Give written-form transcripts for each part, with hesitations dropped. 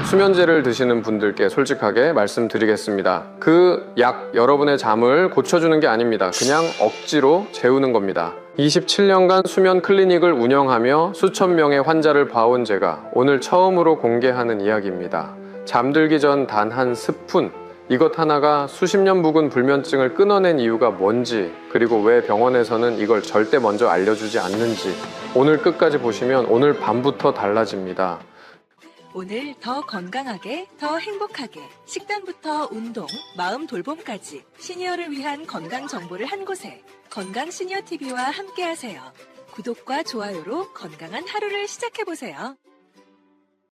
수면제를 드시는 분들께 솔직하게 말씀드리겠습니다. 그 약 여러분의 잠을 고쳐주는 게 아닙니다. 그냥 억지로 재우는 겁니다. 27년간 수면 클리닉을 운영하며 수천 명의 환자를 봐온 제가 오늘 처음으로 공개하는 이야기입니다. 잠들기 전 단 한 스푼, 이것 하나가 수십 년 묵은 불면증을 끊어낸 이유가 뭔지, 그리고 왜 병원에서는 이걸 절대 먼저 알려주지 않는지 오늘 끝까지 보시면 오늘 밤부터 달라집니다. 오늘 더 건강하게, 더 행복하게 식단부터 운동, 마음 돌봄까지 시니어를 위한 건강 정보를 한 곳에 건강시니어TV와 함께하세요. 구독과 좋아요로 건강한 하루를 시작해보세요.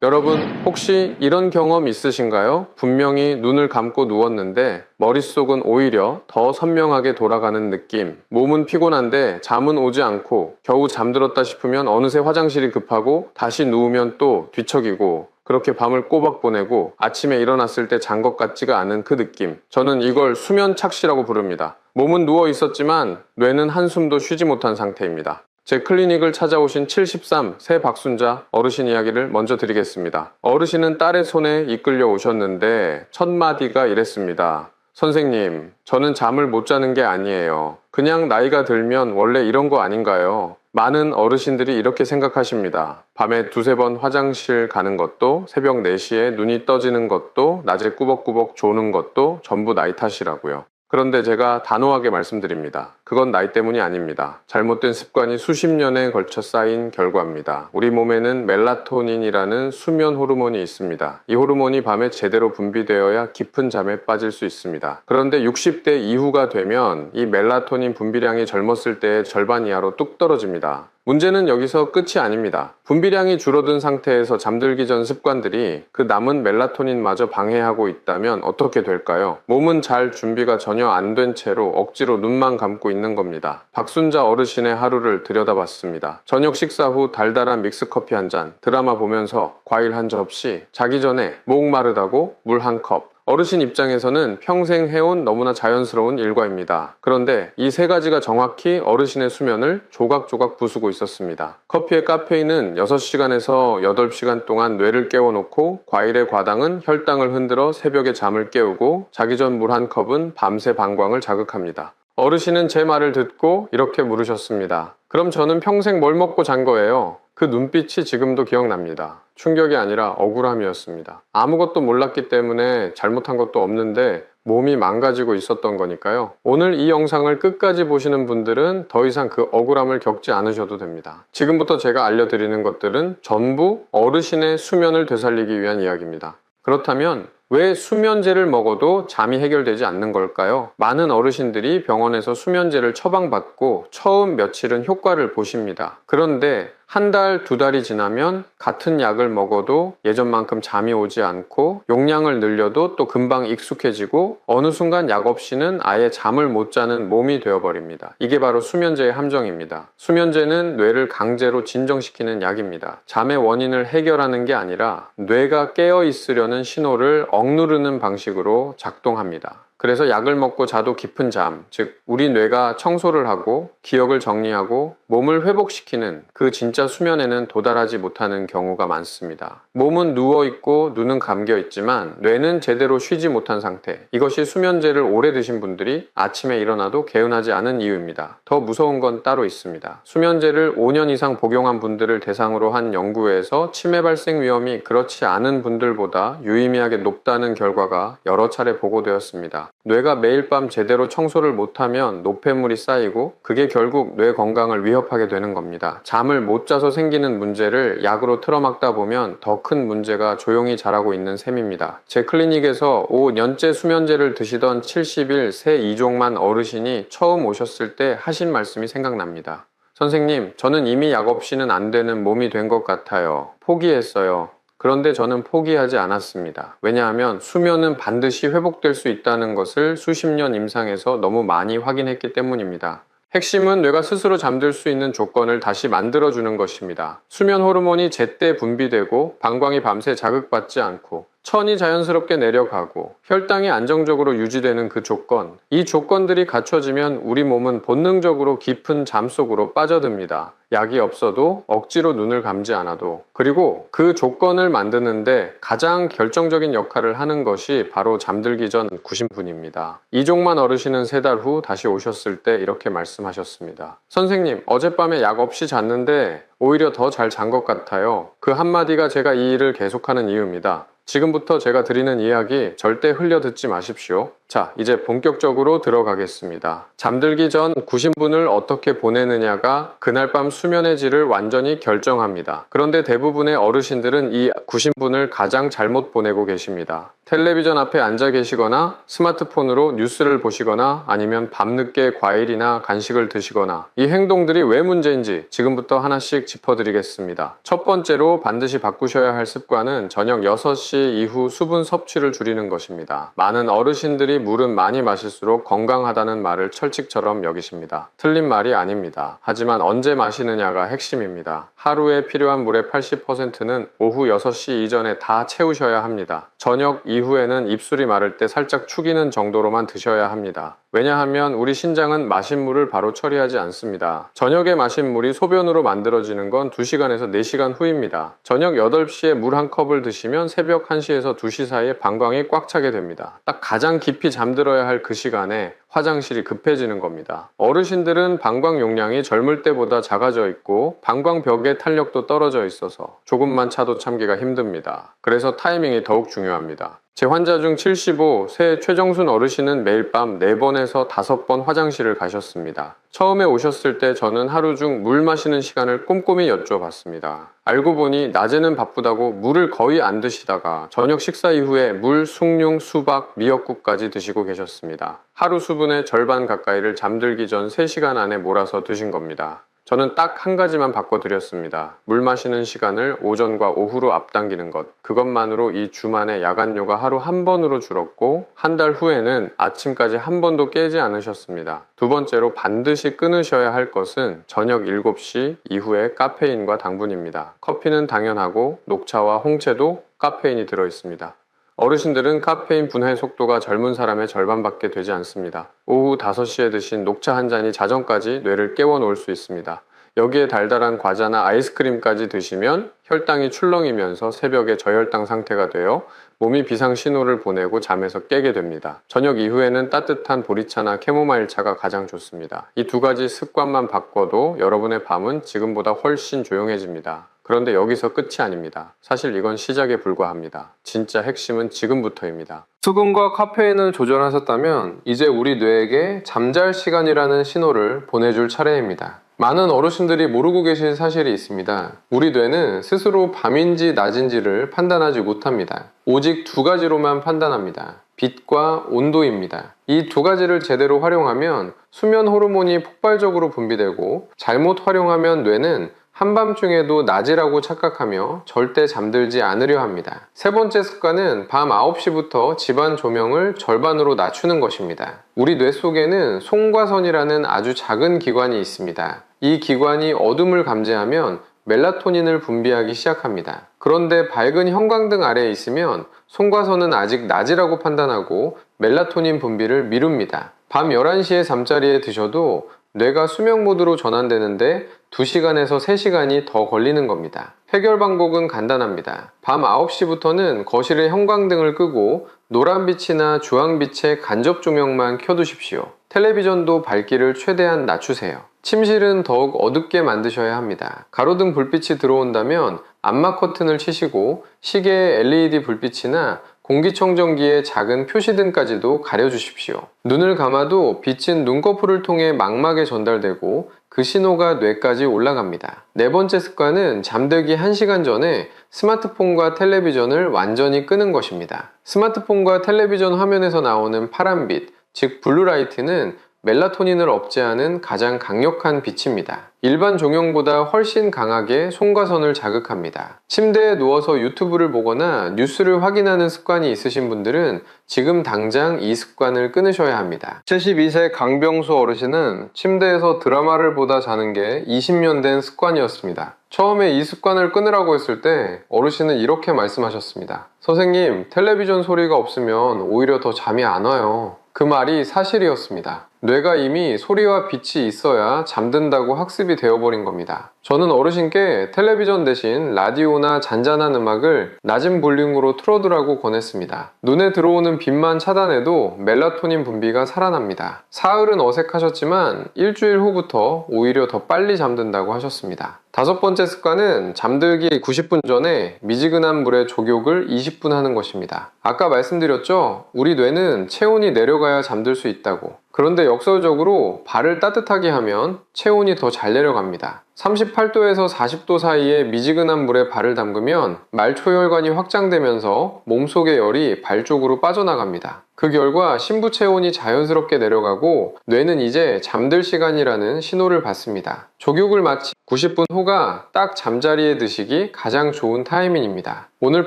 여러분 혹시 이런 경험 있으신가요? 분명히 눈을 감고 누웠는데 머릿속은 오히려 더 선명하게 돌아가는 느낌. 몸은 피곤한데 잠은 오지 않고 겨우 잠들었다 싶으면 어느새 화장실이 급하고 다시 누우면 또 뒤척이고 그렇게 밤을 꼬박 보내고 아침에 일어났을 때 잔 것 같지가 않은 그 느낌. 저는 이걸 수면 착시라고 부릅니다. 몸은 누워 있었지만 뇌는 한숨도 쉬지 못한 상태입니다. 제 클리닉을 찾아오신 73 새 박순자 어르신 이야기를 먼저 드리겠습니다. 어르신은 딸의 손에 이끌려 오셨는데 첫 마디가 이랬습니다. 선생님, 저는 잠을 못 자는 게 아니에요. 그냥 나이가 들면 원래 이런 거 아닌가요? 많은 어르신들이 이렇게 생각하십니다. 밤에 두세 번 화장실 가는 것도, 새벽 4시에 눈이 떠지는 것도, 낮에 꾸벅꾸벅 조는 것도 전부 나이 탓이라고요. 그런데 제가 단호하게 말씀드립니다. 그건 나이 때문이 아닙니다. 잘못된 습관이 수십 년에 걸쳐 쌓인 결과입니다. 우리 몸에는 멜라토닌이라는 수면 호르몬이 있습니다. 이 호르몬이 밤에 제대로 분비되어야 깊은 잠에 빠질 수 있습니다. 그런데 60대 이후가 되면 이 멜라토닌 분비량이 젊었을 때의 절반 이하로 뚝 떨어집니다. 문제는 여기서 끝이 아닙니다. 분비량이 줄어든 상태에서 잠들기 전 습관들이 그 남은 멜라토닌마저 방해하고 있다면 어떻게 될까요? 몸은 잘 준비가 전혀 안 된 채로 억지로 눈만 감고 있는 겁니다. 박순자 어르신의 하루를 들여다봤습니다. 저녁 식사 후 달달한 믹스커피 한 잔, 드라마 보면서 과일 한 접시, 자기 전에 목 마르다고 물 한 컵. 어르신 입장에서는 평생 해온 너무나 자연스러운 일과입니다. 그런데 이 세 가지가 정확히 어르신의 수면을 조각조각 부수고 있었습니다. 커피의 카페인은 6시간에서 8시간 동안 뇌를 깨워놓고 과일의 과당은 혈당을 흔들어 새벽에 잠을 깨우고 자기 전 물 한 컵은 밤새 방광을 자극합니다. 어르신은 제 말을 듣고 이렇게 물으셨습니다. 그럼 저는 평생 뭘 먹고 잔 거예요? 그 눈빛이 지금도 기억납니다. 충격이 아니라 억울함이었습니다. 아무것도 몰랐기 때문에 잘못한 것도 없는데 몸이 망가지고 있었던 거니까요. 오늘 이 영상을 끝까지 보시는 분들은 더 이상 그 억울함을 겪지 않으셔도 됩니다. 지금부터 제가 알려드리는 것들은 전부 어르신의 수면을 되살리기 위한 이야기입니다. 그렇다면 왜 수면제를 먹어도 잠이 해결되지 않는 걸까요? 많은 어르신들이 병원에서 수면제를 처방받고 처음 며칠은 효과를 보십니다. 그런데 한 달, 두 달이 지나면 같은 약을 먹어도 예전만큼 잠이 오지 않고 용량을 늘려도 또 금방 익숙해지고 어느 순간 약 없이는 아예 잠을 못 자는 몸이 되어버립니다. 이게 바로 수면제의 함정입니다. 수면제는 뇌를 강제로 진정시키는 약입니다. 잠의 원인을 해결하는 게 아니라 뇌가 깨어 있으려는 신호를 억누르는 방식으로 작동합니다. 그래서 약을 먹고 자도 깊은 잠, 즉 우리 뇌가 청소를 하고 기억을 정리하고 몸을 회복시키는 그 진짜 수면에는 도달하지 못하는 경우가 많습니다. 몸은 누워있고 눈은 감겨있지만 뇌는 제대로 쉬지 못한 상태. 이것이 수면제를 오래 드신 분들이 아침에 일어나도 개운하지 않은 이유입니다. 더 무서운 건 따로 있습니다. 수면제를 5년 이상 복용한 분들을 대상으로 한 연구에서 치매 발생 위험이 그렇지 않은 분들보다 유의미하게 높다는 결과가 여러 차례 보고되었습니다. 뇌가 매일 밤 제대로 청소를 못하면 노폐물이 쌓이고 그게 결국 뇌 건강을 위협하게 되는 겁니다. 잠을 못 자서 생기는 문제를 약으로 틀어막다 보면 더 큰 문제가 조용히 자라고 있는 셈입니다. 제 클리닉에서 5년째 수면제를 드시던 70일 새 이종만 어르신이 처음 오셨을 때 하신 말씀이 생각납니다. 선생님, 저는 이미 약 없이는 안 되는 몸이 된 것 같아요. 포기했어요. 그런데 저는 포기하지 않았습니다. 왜냐하면 수면은 반드시 회복될 수 있다는 것을 수십 년 임상에서 너무 많이 확인했기 때문입니다. 핵심은 뇌가 스스로 잠들 수 있는 조건을 다시 만들어주는 것입니다. 수면 호르몬이 제때 분비되고 방광이 밤새 자극받지 않고 천이 자연스럽게 내려가고 혈당이 안정적으로 유지되는 그 조건, 이 조건들이 갖춰지면 우리 몸은 본능적으로 깊은 잠 속으로 빠져듭니다. 약이 없어도 억지로 눈을 감지 않아도. 그리고 그 조건을 만드는데 가장 결정적인 역할을 하는 것이 바로 잠들기 전 구신분입니다. 이종만 어르신은 3달 후 다시 오셨을 때 이렇게 말씀하셨습니다. 선생님, 어젯밤에 약 없이 잤는데 오히려 더 잘 잔 것 같아요. 그 한마디가 제가 이 일을 계속하는 이유입니다. 지금부터 제가 드리는 이야기 절대 흘려 듣지 마십시오. 자, 이제 본격적으로 들어가겠습니다. 잠들기 전 구신분을 어떻게 보내느냐가 그날 밤 수면의 질을 완전히 결정합니다. 그런데 대부분의 어르신들은 이 구신분을 가장 잘못 보내고 계십니다. 텔레비전 앞에 앉아 계시거나 스마트폰으로 뉴스를 보시거나 아니면 밤늦게 과일이나 간식을 드시거나, 이 행동들이 왜 문제인지 지금부터 하나씩 짚어드리겠습니다. 첫 번째로 반드시 바꾸셔야 할 습관은 저녁 6시 이후 수분 섭취를 줄이는 것입니다. 많은 어르신들이 물은 많이 마실수록 건강하다는 말을 철칙처럼 여기십니다. 틀린 말이 아닙니다. 하지만 언제 마시느냐가 핵심입니다. 하루에 필요한 물의 80%는 오후 6시 이전에 다 채우셔야 합니다. 저녁 이후에는 입술이 마를 때 살짝 축이는 정도로만 드셔야 합니다. 왜냐하면 우리 신장은 마신 물을 바로 처리하지 않습니다. 저녁에 마신 물이 소변으로 만들어지는 건 2시간에서 4시간 후입니다. 저녁 8시에 물 한 컵을 드시면 새벽 1시에서 2시 사이에 방광이 꽉 차게 됩니다. 딱 가장 깊이 잠들어야 할 그 시간에 화장실이 급해지는 겁니다. 어르신들은 방광 용량이 젊을 때보다 작아져 있고 방광벽의 탄력도 떨어져 있어서 조금만 차도 참기가 힘듭니다. 그래서 타이밍이 더욱 중요합니다. 제 환자 중 75, 새 최정순 어르신은 매일 밤 4번에서 5번 화장실을 가셨습니다. 처음에 오셨을 때 저는 하루 중 물 마시는 시간을 꼼꼼히 여쭤봤습니다. 알고 보니 낮에는 바쁘다고 물을 거의 안 드시다가 저녁 식사 이후에 물, 숭늉, 수박, 미역국까지 드시고 계셨습니다. 하루 수분의 절반 가까이를 잠들기 전 3시간 안에 몰아서 드신 겁니다. 저는 딱 한 가지만 바꿔드렸습니다. 물 마시는 시간을 오전과 오후로 앞당기는 것. 그것만으로 이 주만에 야간요가 하루 1번으로 줄었고 한 달 후에는 아침까지 한 번도 깨지 않으셨습니다. 두 번째로 반드시 끊으셔야 할 것은 저녁 7시 이후에 카페인과 당분입니다. 커피는 당연하고 녹차와 홍채도 카페인이 들어있습니다. 어르신들은 카페인 분해 속도가 젊은 사람의 절반밖에 되지 않습니다. 오후 5시에 드신 녹차 한 잔이 자정까지 뇌를 깨워 놓을 수 있습니다. 여기에 달달한 과자나 아이스크림까지 드시면 혈당이 출렁이면서 새벽에 저혈당 상태가 되어 몸이 비상 신호를 보내고 잠에서 깨게 됩니다. 저녁 이후에는 따뜻한 보리차나 캐모마일 차가 가장 좋습니다. 이 2가지 습관만 바꿔도 여러분의 밤은 지금보다 훨씬 조용해집니다. 그런데 여기서 끝이 아닙니다. 사실 이건 시작에 불과합니다. 진짜 핵심은 지금부터입니다. 수분과 카페인을 조절하셨다면 이제 우리 뇌에게 잠잘 시간이라는 신호를 보내줄 차례입니다. 많은 어르신들이 모르고 계신 사실이 있습니다. 우리 뇌는 스스로 밤인지 낮인지를 판단하지 못합니다. 오직 2가지로만 판단합니다. 빛과 온도입니다. 이 2가지를 제대로 활용하면 수면 호르몬이 폭발적으로 분비되고, 잘못 활용하면 뇌는 한밤중에도 낮이라고 착각하며 절대 잠들지 않으려 합니다. 3번째 습관은 밤 9시부터 집안 조명을 절반으로 낮추는 것입니다. 우리 뇌 속에는 송과선이라는 아주 작은 기관이 있습니다. 이 기관이 어둠을 감지하면 멜라토닌을 분비하기 시작합니다. 그런데 밝은 형광등 아래에 있으면 송과선은 아직 낮이라고 판단하고 멜라토닌 분비를 미룹니다. 밤 11시에 잠자리에 드셔도 뇌가 수면 모드로 전환되는데 2시간에서 3시간이 더 걸리는 겁니다. 해결 방법은 간단합니다. 밤 9시부터는 거실의 형광등을 끄고 노란빛이나 주황빛의 간접 조명만 켜두십시오. 텔레비전도 밝기를 최대한 낮추세요. 침실은 더욱 어둡게 만드셔야 합니다. 가로등 불빛이 들어온다면 암막 커튼을 치시고 시계의 LED 불빛이나 공기청정기의 작은 표시등까지도 가려주십시오. 눈을 감아도 빛은 눈꺼풀을 통해 망막에 전달되고 그 신호가 뇌까지 올라갑니다. 4번째 습관은 잠들기 1시간 전에 스마트폰과 텔레비전을 완전히 끄는 것입니다. 스마트폰과 텔레비전 화면에서 나오는 파란빛, 즉 블루라이트는 멜라토닌을 억제하는 가장 강력한 빛입니다. 일반 조명보다 훨씬 강하게 속과선을 자극합니다. 침대에 누워서 유튜브를 보거나 뉴스를 확인하는 습관이 있으신 분들은 지금 당장 이 습관을 끊으셔야 합니다. 72세 강병수 어르신은 침대에서 드라마를 보다 자는 게 20년 된 습관이었습니다. 처음에 이 습관을 끊으라고 했을 때 어르신은 이렇게 말씀하셨습니다. 선생님, 텔레비전 소리가 없으면 오히려 더 잠이 안 와요. 그 말이 사실이었습니다. 뇌가 이미 소리와 빛이 있어야 잠든다고 학습이 되어버린 겁니다. 저는 어르신께 텔레비전 대신 라디오나 잔잔한 음악을 낮은 볼륨으로 틀어두라고 권했습니다. 눈에 들어오는 빛만 차단해도 멜라토닌 분비가 살아납니다. 사흘은 어색하셨지만 일주일 후부터 오히려 더 빨리 잠든다고 하셨습니다. 5번째 습관은 잠들기 90분 전에 미지근한 물에 족욕을 20분 하는 것입니다. 아까 말씀드렸죠? 우리 뇌는 체온이 내려가야 잠들 수 있다고. 그런데 역설적으로 발을 따뜻하게 하면 체온이 더 잘 내려갑니다. 38도에서 40도 사이에 미지근한 물에 발을 담그면 말초혈관이 확장되면서 몸속의 열이 발 쪽으로 빠져나갑니다. 그 결과 심부 체온이 자연스럽게 내려가고 뇌는 이제 잠들 시간이라는 신호를 받습니다. 족욕을 마치 90분 후가 딱 잠자리에 드시기 가장 좋은 타이밍입니다. 오늘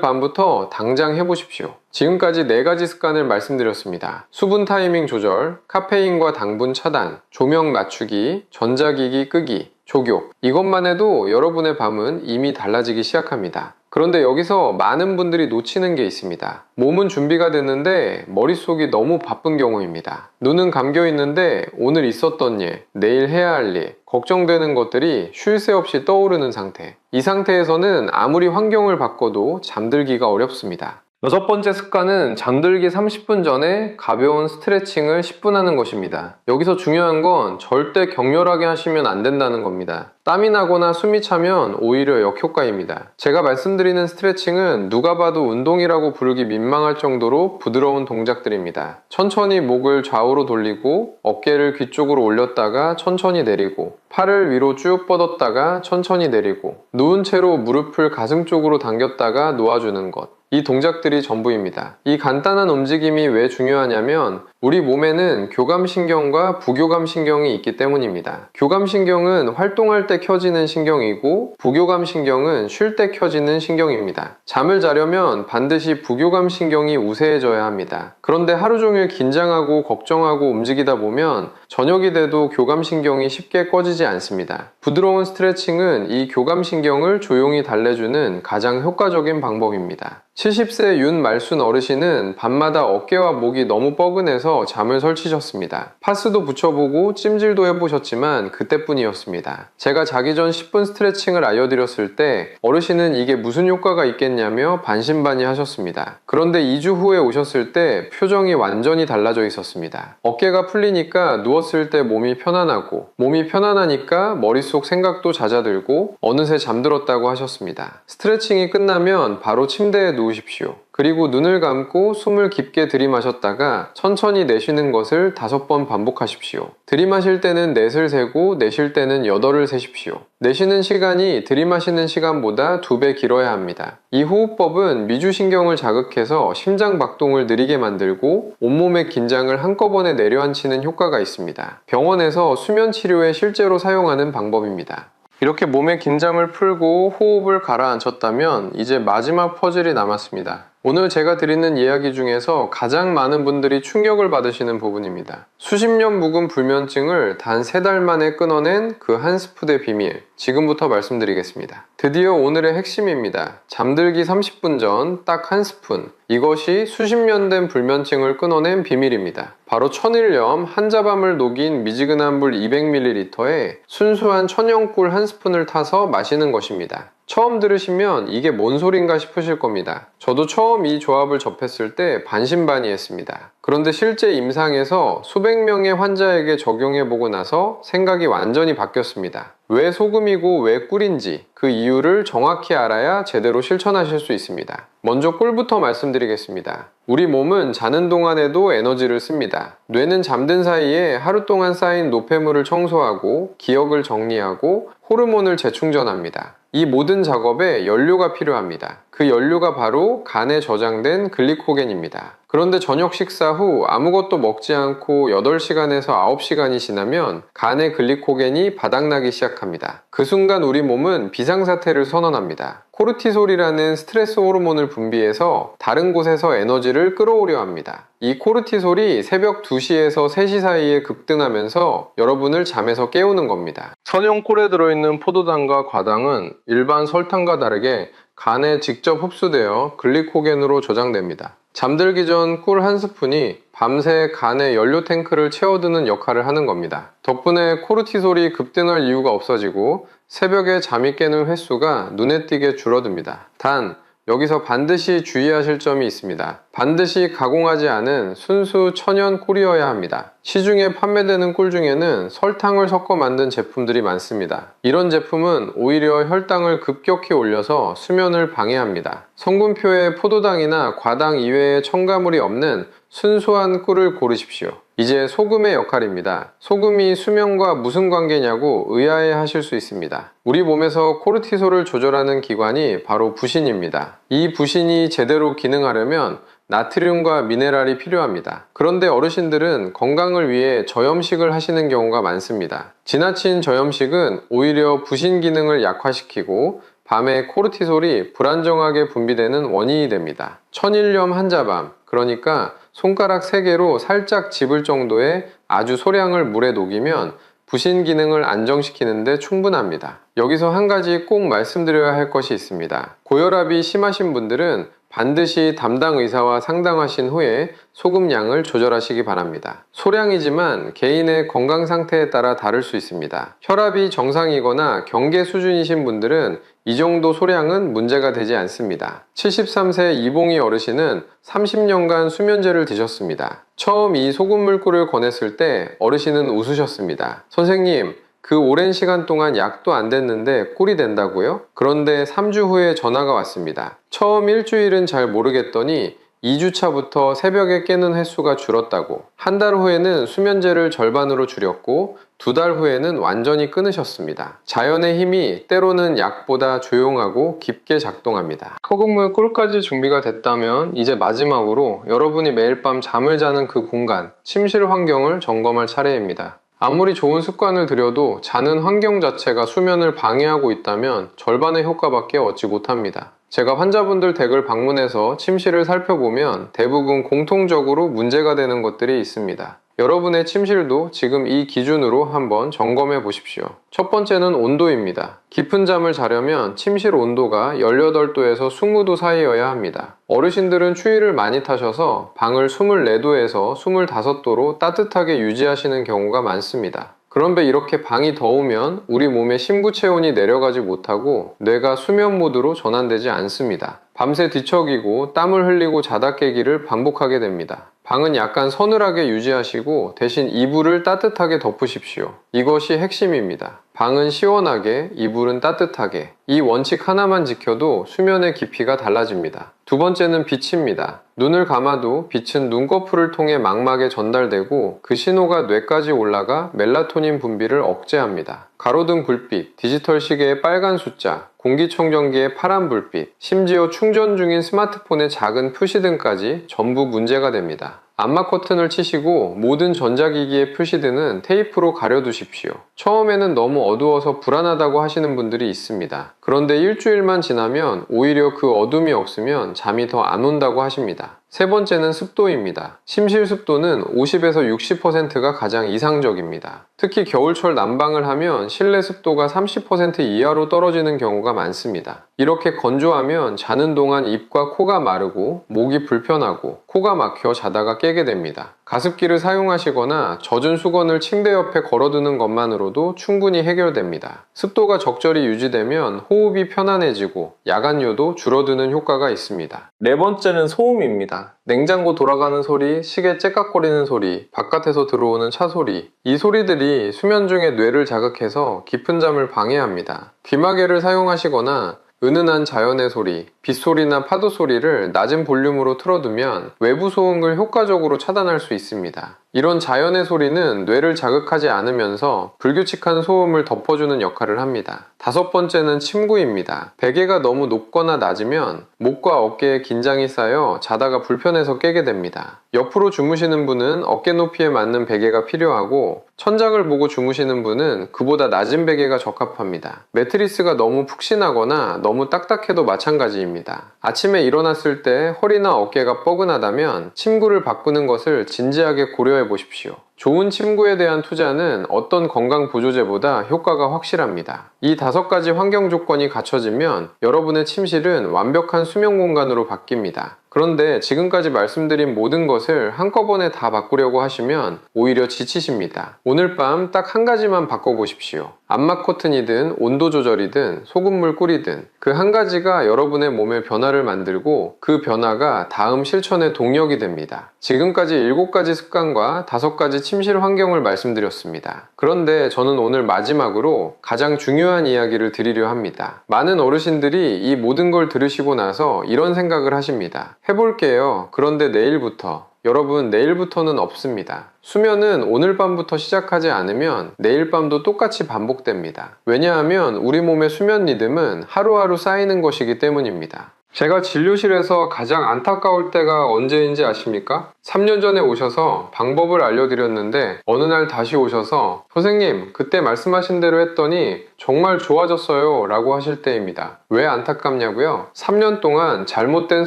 밤부터 당장 해보십시오. 지금까지 4가지 습관을 말씀드렸습니다. 수분 타이밍 조절, 카페인과 당분 차단, 조명 맞추기, 전자기기 끄기, 족욕. 이것만 해도 여러분의 밤은 이미 달라지기 시작합니다. 그런데 여기서 많은 분들이 놓치는 게 있습니다. 몸은 준비가 됐는데 머릿속이 너무 바쁜 경우입니다. 눈은 감겨 있는데 오늘 있었던 일, 내일 해야 할 일, 걱정되는 것들이 쉴 새 없이 떠오르는 상태. 이 상태에서는 아무리 환경을 바꿔도 잠들기가 어렵습니다. 6번째 습관은 잠들기 30분 전에 가벼운 스트레칭을 10분 하는 것입니다. 여기서 중요한 건 절대 격렬하게 하시면 안 된다는 겁니다. 땀이 나거나 숨이 차면 오히려 역효과입니다. 제가 말씀드리는 스트레칭은 누가 봐도 운동이라고 부르기 민망할 정도로 부드러운 동작들입니다. 천천히 목을 좌우로 돌리고 어깨를 귀 쪽으로 올렸다가 천천히 내리고 팔을 위로 쭉 뻗었다가 천천히 내리고 누운 채로 무릎을 가슴 쪽으로 당겼다가 놓아주는 것. 이 동작들이 전부입니다. 이 간단한 움직임이 왜 중요하냐면 우리 몸에는 교감신경과 부교감신경이 있기 때문입니다. 교감신경은 활동할 때 켜지는 신경이고 부교감신경은 쉴 때 켜지는 신경입니다. 잠을 자려면 반드시 부교감신경이 우세해져야 합니다. 그런데 하루 종일 긴장하고 걱정하고 움직이다 보면 저녁이 돼도 교감신경이 쉽게 꺼지지 않습니다. 부드러운 스트레칭은 이 교감신경을 조용히 달래주는 가장 효과적인 방법입니다. 70세 윤말순 어르신은 밤마다 어깨와 목이 너무 뻐근해서 잠을 설치셨습니다. 파스도 붙여보고 찜질도 해보셨지만 그때뿐이었습니다. 제가 자기 전 10분 스트레칭을 알려드렸을 때 어르신은 이게 무슨 효과가 있겠냐며 반신반의 하셨습니다. 그런데 2주 후에 오셨을 때 표정이 완전히 달라져 있었습니다. 어깨가 풀리니까 누웠을 때 몸이 편안하고 몸이 편안하니까 머릿속 생각도 잦아들고 어느새 잠들었다고 하셨습니다. 스트레칭이 끝나면 바로 침대에 누우십시오. 그리고 눈을 감고 숨을 깊게 들이마셨다가 천천히 내쉬는 것을 5번 반복하십시오. 들이마실 때는 넷을 세고 내쉴 때는 8을 세십시오. 내쉬는 시간이 들이마시는 시간보다 2배 길어야 합니다. 이 호흡법은 미주신경을 자극해서 심장 박동을 느리게 만들고 온몸의 긴장을 한꺼번에 내려앉히는 효과가 있습니다. 병원에서 수면 치료에 실제로 사용하는 방법입니다. 이렇게 몸의 긴장을 풀고 호흡을 가라앉혔다면 이제 마지막 퍼즐이 남았습니다. 오늘 제가 드리는 이야기 중에서 가장 많은 분들이 충격을 받으시는 부분입니다. 수십 년 묵은 불면증을 단 3달 만에 끊어낸 그 한 스푼의 비밀, 지금부터 말씀드리겠습니다. 드디어 오늘의 핵심입니다. 잠들기 30분 전 딱 한 스푼. 이것이 수십 년 된 불면증을 끊어낸 비밀입니다. 바로 천일염 한 자밤을 녹인 미지근한 물 200ml에 순수한 천연꿀 한 스푼을 타서 마시는 것입니다. 처음 들으시면 이게 뭔 소린가 싶으실 겁니다. 저도 처음 이 조합을 접했을 때 반신반의했습니다. 그런데 실제 임상에서 수백 명의 환자에게 적용해보고 나서 생각이 완전히 바뀌었습니다. 왜 소금이고 왜 꿀인지 그 이유를 정확히 알아야 제대로 실천하실 수 있습니다. 먼저 꿀부터 말씀드리겠습니다. 우리 몸은 자는 동안에도 에너지를 씁니다. 뇌는 잠든 사이에 하루 동안 쌓인 노폐물을 청소하고 기억을 정리하고 호르몬을 재충전합니다. 이 모든 작업에 연료가 필요합니다. 그 연료가 바로 간에 저장된 글리코겐입니다. 그런데 저녁 식사 후 아무것도 먹지 않고 8시간에서 9시간이 지나면 간의 글리코겐이 바닥나기 시작합니다. 그 순간 우리 몸은 비상사태를 선언합니다. 코르티솔이라는 스트레스 호르몬을 분비해서 다른 곳에서 에너지를 끌어오려 합니다. 이 코르티솔이 새벽 2시에서 3시 사이에 급등하면서 여러분을 잠에서 깨우는 겁니다. 선형콜에 들어있는 포도당과 과당은 일반 설탕과 다르게 간에 직접 흡수되어 글리코겐으로 저장됩니다. 잠들기 전 꿀 한 스푼이 밤새 간의 연료 탱크를 채워드는 역할을 하는 겁니다. 덕분에 코르티솔이 급등할 이유가 없어지고 새벽에 잠이 깨는 횟수가 눈에 띄게 줄어듭니다. 단, 여기서 반드시 주의하실 점이 있습니다. 반드시 가공하지 않은 순수 천연 꿀이어야 합니다. 시중에 판매되는 꿀 중에는 설탕을 섞어 만든 제품들이 많습니다. 이런 제품은 오히려 혈당을 급격히 올려서 수면을 방해합니다. 성분표에 포도당이나 과당 이외의 첨가물이 없는 순수한 꿀을 고르십시오. 이제 소금의 역할입니다. 소금이 수면과 무슨 관계냐고 의아해 하실 수 있습니다. 우리 몸에서 코르티솔을 조절하는 기관이 바로 부신입니다. 이 부신이 제대로 기능하려면 나트륨과 미네랄이 필요합니다. 그런데 어르신들은 건강을 위해 저염식을 하시는 경우가 많습니다. 지나친 저염식은 오히려 부신 기능을 약화시키고 밤에 코르티솔이 불안정하게 분비되는 원인이 됩니다. 천일염 한자밤, 그러니까 손가락 3개로 살짝 집을 정도의 아주 소량을 물에 녹이면 부신 기능을 안정시키는데 충분합니다. 여기서 한 가지 꼭 말씀드려야 할 것이 있습니다. 고혈압이 심하신 분들은 반드시 담당 의사와 상담하신 후에 소금 양을 조절하시기 바랍니다. 소량이지만 개인의 건강 상태에 따라 다를 수 있습니다. 혈압이 정상이거나 경계 수준이신 분들은 이 정도 소량은 문제가 되지 않습니다. 73세 이봉희 어르신은 30년간 수면제를 드셨습니다. 처음 이 소금물 꿀을 권했을 때 어르신은 웃으셨습니다. 선생님, 그 오랜 시간 동안 약도 안 됐는데 꿀이 된다고요? 그런데 3주 후에 전화가 왔습니다. 처음 일주일은 잘 모르겠더니 2주차부터 새벽에 깨는 횟수가 줄었다고. 한 달 후에는 수면제를 절반으로 줄였고 2달 후에는 완전히 끊으셨습니다. 자연의 힘이 때로는 약보다 조용하고 깊게 작동합니다. 소금물 꿀까지 준비가 됐다면 이제 마지막으로 여러분이 매일 밤 잠을 자는 그 공간, 침실 환경을 점검할 차례입니다. 아무리 좋은 습관을 들여도 자는 환경 자체가 수면을 방해하고 있다면 절반의 효과밖에 얻지 못합니다. 제가 환자분들 댁을 방문해서 침실을 살펴보면 대부분 공통적으로 문제가 되는 것들이 있습니다. 여러분의 침실도 지금 이 기준으로 한번 점검해 보십시오. 첫 번째는 온도입니다. 깊은 잠을 자려면 침실 온도가 18도에서 20도 사이여야 합니다. 어르신들은 추위를 많이 타셔서 방을 24도에서 25도로 따뜻하게 유지하시는 경우가 많습니다. 그런데 이렇게 방이 더우면 우리 몸의 심부 체온이 내려가지 못하고 뇌가 수면 모드로 전환되지 않습니다. 밤새 뒤척이고 땀을 흘리고 자다 깨기를 반복하게 됩니다. 방은 약간 서늘하게 유지하시고 대신 이불을 따뜻하게 덮으십시오. 이것이 핵심입니다. 방은 시원하게, 이불은 따뜻하게. 이 원칙 하나만 지켜도 수면의 깊이가 달라집니다. 두 번째는 빛입니다. 눈을 감아도 빛은 눈꺼풀을 통해 망막에 전달되고 그 신호가 뇌까지 올라가 멜라토닌 분비를 억제합니다. 가로등 불빛, 디지털 시계의 빨간 숫자, 공기청정기의 파란 불빛, 심지어 충전 중인 스마트폰의 작은 표시등까지 전부 문제가 됩니다. 암막 커튼을 치시고 모든 전자기기의 표시등은 테이프로 가려두십시오. 처음에는 너무 어두워서 불안하다고 하시는 분들이 있습니다. 그런데 일주일만 지나면 오히려 그 어둠이 없으면 잠이 더 안 온다고 하십니다. 세 번째는 습도입니다. 침실 습도는 50에서 60%가 가장 이상적입니다. 특히 겨울철 난방을 하면 실내 습도가 30% 이하로 떨어지는 경우가 많습니다. 이렇게 건조하면 자는 동안 입과 코가 마르고 목이 불편하고 코가 막혀 자다가 깨게 됩니다. 가습기를 사용하시거나 젖은 수건을 침대 옆에 걸어두는 것만으로도 충분히 해결됩니다. 습도가 적절히 유지되면 호흡이 편안해지고 야간뇨도 줄어드는 효과가 있습니다. 네 번째는 소음입니다. 냉장고 돌아가는 소리, 시계 째깍거리는 소리, 바깥에서 들어오는 차 소리. 이 소리들이 수면 중에 뇌를 자극해서 깊은 잠을 방해합니다. 귀마개를 사용하시거나 은은한 자연의 소리, 빗소리나 파도 소리를 낮은 볼륨으로 틀어두면 외부 소음을 효과적으로 차단할 수 있습니다. 이런 자연의 소리는 뇌를 자극하지 않으면서 불규칙한 소음을 덮어주는 역할을 합니다. 5번째는 침구입니다. 베개가 너무 높거나 낮으면 목과 어깨에 긴장이 쌓여 자다가 불편해서 깨게 됩니다. 옆으로 주무시는 분은 어깨 높이에 맞는 베개가 필요하고 천장을 보고 주무시는 분은 그보다 낮은 베개가 적합합니다. 매트리스가 너무 푹신하거나 너무 딱딱해도 마찬가지입니다. 아침에 일어났을 때 허리나 어깨가 뻐근하다면 침구를 바꾸는 것을 진지하게 고려해 보십시오. 좋은 침구에 대한 투자는 어떤 건강 보조제보다 효과가 확실합니다. 이 5가지 환경 조건이 갖춰지면 여러분의 침실은 완벽한 수면 공간으로 바뀝니다. 그런데 지금까지 말씀드린 모든 것을 한꺼번에 다 바꾸려고 하시면 오히려 지치십니다. 오늘 밤 딱 한 가지만 바꿔보십시오. 암막 커튼이든 온도 조절이든 소금물 꿀이든 그 한 가지가 여러분의 몸에 변화를 만들고 그 변화가 다음 실천의 동력이 됩니다. 지금까지 7가지 습관과 5가지 침실 환경을 말씀드렸습니다. 그런데 저는 오늘 마지막으로 가장 중요한 이야기를 드리려 합니다. 많은 어르신들이 이 모든 걸 들으시고 나서 이런 생각을 하십니다. 해볼게요. 그런데 내일부터. 여러분, 내일부터는 없습니다. 수면은 오늘 밤부터 시작하지 않으면 내일 밤도 똑같이 반복됩니다. 왜냐하면 우리 몸의 수면 리듬은 하루하루 쌓이는 것이기 때문입니다. 제가 진료실에서 가장 안타까울 때가 언제인지 아십니까? 3년 전에 오셔서 방법을 알려드렸는데 어느 날 다시 오셔서 선생님, 그때 말씀하신 대로 했더니 정말 좋아졌어요 라고 하실 때입니다. 왜 안타깝냐고요? 3년 동안 잘못된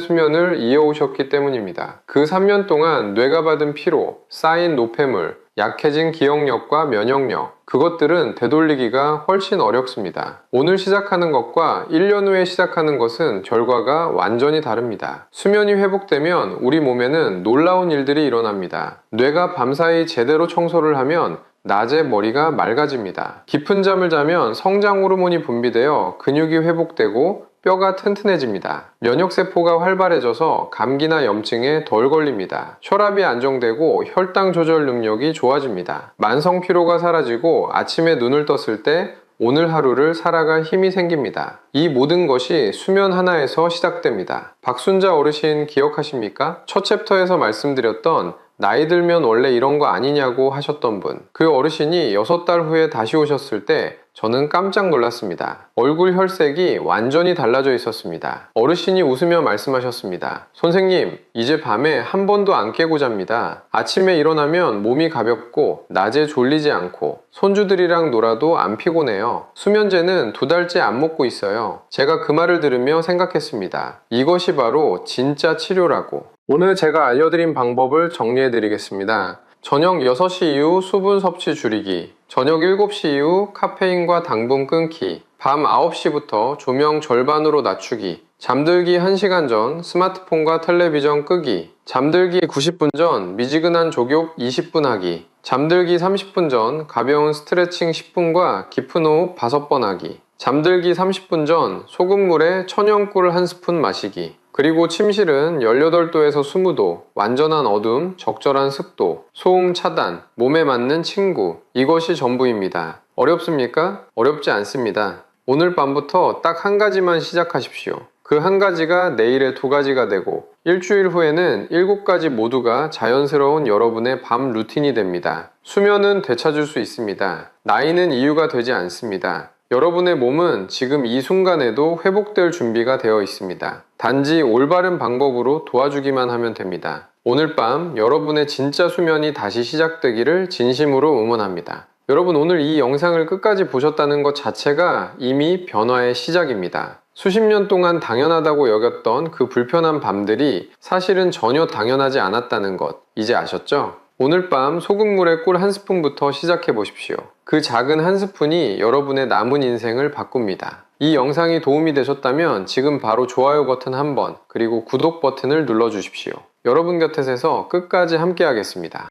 수면을 이어오셨기 때문입니다. 그 3년 동안 뇌가 받은 피로, 쌓인 노폐물, 약해진 기억력과 면역력, 그것들은 되돌리기가 훨씬 어렵습니다. 오늘 시작하는 것과 1년 후에 시작하는 것은 결과가 완전히 다릅니다. 수면이 회복되면 우리 몸에는 놀라운 일들이 일어납니다. 뇌가 밤사이 제대로 청소를 하면 낮에 머리가 맑아집니다. 깊은 잠을 자면 성장 호르몬이 분비되어 근육이 회복되고 뼈가 튼튼해집니다. 면역세포가 활발해져서 감기나 염증에 덜 걸립니다. 혈압이 안정되고 혈당 조절 능력이 좋아집니다. 만성 피로가 사라지고 아침에 눈을 떴을 때 오늘 하루를 살아갈 힘이 생깁니다. 이 모든 것이 수면 하나에서 시작됩니다. 박순자 어르신 기억하십니까? 첫 챕터에서 말씀드렸던 나이 들면 원래 이런 거 아니냐고 하셨던 분. 그 어르신이 6달 후에 다시 오셨을 때 저는 깜짝 놀랐습니다. 얼굴 혈색이 완전히 달라져 있었습니다. 어르신이 웃으며 말씀하셨습니다. 선생님, 이제 밤에 한 번도 안 깨고 잡니다. 아침에 일어나면 몸이 가볍고 낮에 졸리지 않고 손주들이랑 놀아도 안 피곤해요. 수면제는 2달째 안 먹고 있어요. 제가 그 말을 들으며 생각했습니다. 이것이 바로 진짜 치료라고. 오늘 제가 알려드린 방법을 정리해 드리겠습니다. 저녁 6시 이후 수분 섭취 줄이기, 저녁 7시 이후 카페인과 당분 끊기, 밤 9시부터 조명 절반으로 낮추기, 잠들기 1시간 전 스마트폰과 텔레비전 끄기, 잠들기 90분 전 미지근한 족욕 20분 하기, 잠들기 30분 전 가벼운 스트레칭 10분과 깊은 호흡 5번 하기, 잠들기 30분 전 소금물에 천연꿀 1스푼 마시기, 그리고 침실은 18도에서 20도, 완전한 어둠, 적절한 습도, 소음 차단, 몸에 맞는 침구, 이것이 전부입니다. 어렵습니까? 어렵지 않습니다. 오늘 밤부터 딱 한 가지만 시작하십시오. 그 한 가지가 내일의 2가지가 되고 일주일 후에는 7가지 모두가 자연스러운 여러분의 밤 루틴이 됩니다. 수면은 되찾을 수 있습니다. 나이는 이유가 되지 않습니다. 여러분의 몸은 지금 이 순간에도 회복될 준비가 되어 있습니다. 단지 올바른 방법으로 도와주기만 하면 됩니다. 오늘 밤 여러분의 진짜 수면이 다시 시작되기를 진심으로 응원합니다. 여러분, 오늘 이 영상을 끝까지 보셨다는 것 자체가 이미 변화의 시작입니다. 수십 년 동안 당연하다고 여겼던 그 불편한 밤들이 사실은 전혀 당연하지 않았다는 것, 이제 아셨죠? 오늘 밤 소금물에 꿀 1스푼부터 시작해 보십시오. 그 작은 1스푼이 여러분의 남은 인생을 바꿉니다. 이 영상이 도움이 되셨다면 지금 바로 좋아요 버튼 한번, 그리고 구독 버튼을 눌러주십시오. 여러분 곁에서 끝까지 함께 하겠습니다.